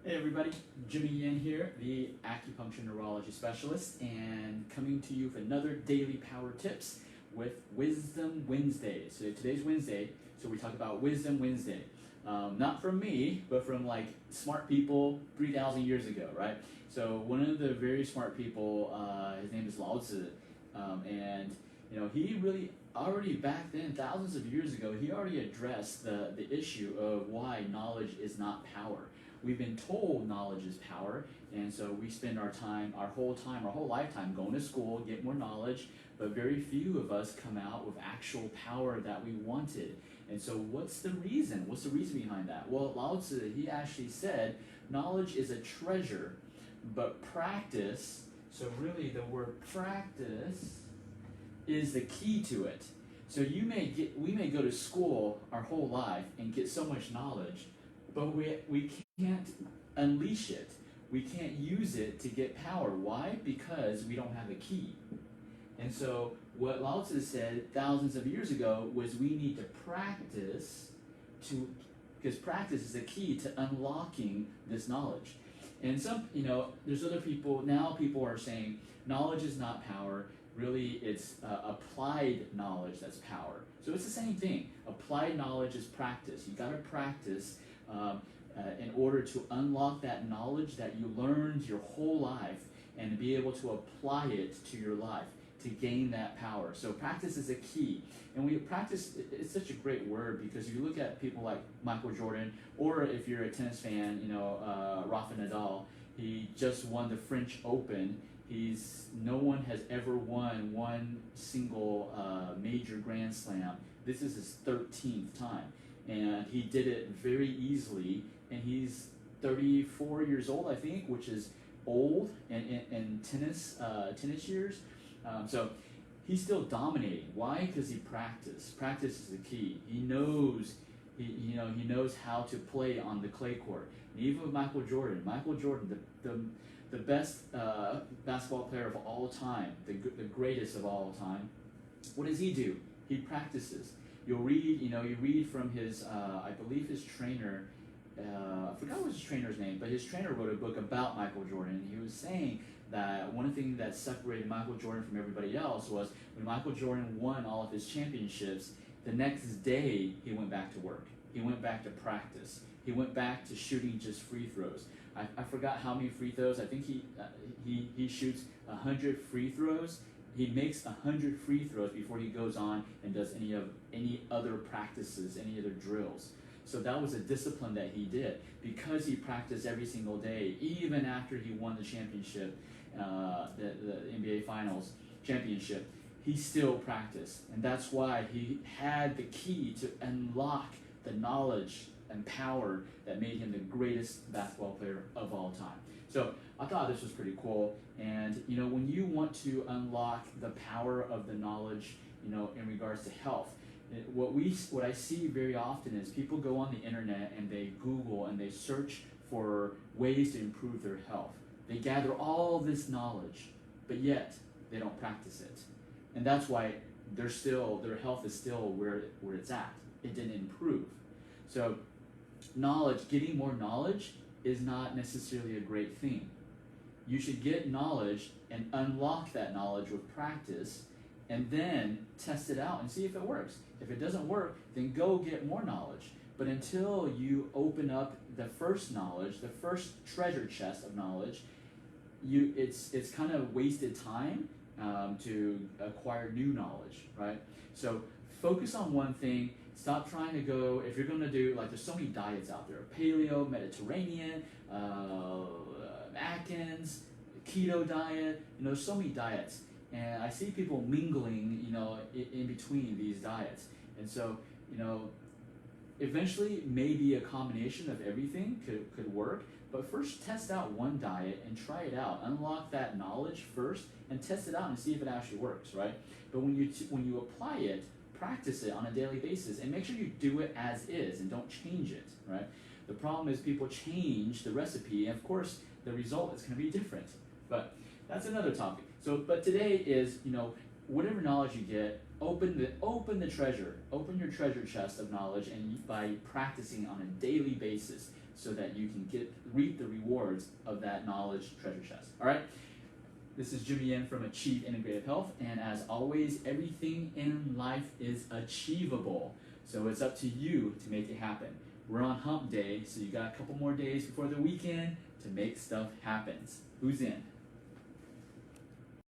Hey everybody, Jimmy Yin here, the acupuncture neurology specialist, and coming to you with another daily power tips with Wisdom Wednesday. So today's Wednesday, so we talk about Wisdom Wednesday. Not from me, but from like smart people 3,000 years ago, right? So one of the very smart people, his name is Lao Tzu, and he really already back then, thousands of years ago, he already addressed the issue of why knowledge is not power. We've been told knowledge is power, and so we spend our whole lifetime going to school, get more knowledge, but very few of us come out with actual power that we wanted. And so what's the reason? What's the reason behind that? Well, Lao Tzu, he actually said, knowledge is a treasure, but practice, so really the word practice is the key to it. So we may go to school our whole life and get so much knowledge, but we can't unleash it. We can't use it to get power. Why? Because we don't have a key. And so what Lao Tzu said thousands of years ago was we need to practice because practice is the key to unlocking this knowledge. And there's other people, now people are saying knowledge is not power. Really, it's applied knowledge that's power. So it's the same thing. Applied knowledge is practice. You got to practice in order to unlock that knowledge that you learned your whole life and be able to apply it to your life to gain that power. So practice is a key. And practice, it's such a great word because if you look at people like Michael Jordan, or if you're a tennis fan, Rafa Nadal, he just won the French Open. No one has ever won one single major Grand Slam. This is his 13th time. And he did it very easily, and he's 34 years old, I think, which is old in tennis years. So he's still dominating. Why? Because he practiced. Practice is the key. He knows how to play on the clay court. And even with Michael Jordan, the best basketball player of all time, the greatest of all time. What does he do? He practices. You read from his, I believe his trainer, I forgot what his trainer's name, but his trainer wrote a book about Michael Jordan, and he was saying that one thing that separated Michael Jordan from everybody else was when Michael Jordan won all of his championships, the next day he went back to work. He went back to practice. He went back to shooting just free throws. I forgot how many free throws. I think he shoots 100 free throws. He makes 100 free throws before he goes on and does any other practices, any other drills. So that was a discipline that he did because he practiced every single day, even after he won the championship, the NBA Finals championship. He still practiced, and that's why he had the key to unlock the knowledge and power that made him the greatest basketball player of all time. So I thought this was pretty cool. And when you want to unlock the power of the knowledge, in regards to health, what I see very often is people go on the internet and they Google and they search for ways to improve their health. They gather all this knowledge, but yet they don't practice it. And that's why their health is still where it's at. It didn't improve. So getting more knowledge is not necessarily a great thing. You should get knowledge and unlock that knowledge with practice and then test it out and see if it works. If it doesn't work, then go get more knowledge. But until you open up the first knowledge, the first treasure chest of knowledge, it's kind of wasted time to acquire new knowledge, right? So focus on one thing. Stop trying to go, if you're going to do, there's so many diets out there, paleo, Mediterranean, Atkins, keto diet, there's so many diets. And I see people mingling, in between these diets. And so, eventually maybe a combination of everything could work. But first test out one diet and try it out. Unlock that knowledge first and test it out and see if it actually works, right? But when you apply it, practice it on a daily basis and make sure you do it as is and don't change it, right? The problem is people change the recipe, and of course the result is going to be different. But that's another topic. So, but today is, whatever knowledge you get, open your treasure chest of knowledge, and by practicing on a daily basis. so that you can reap the rewards of that knowledge treasure chest. All right. This is Jimmy Yen from Achieve Integrative Health, and as always, everything in life is achievable. So it's up to you to make it happen. We're on hump day, so you got a couple more days before the weekend to make stuff happen. Who's in?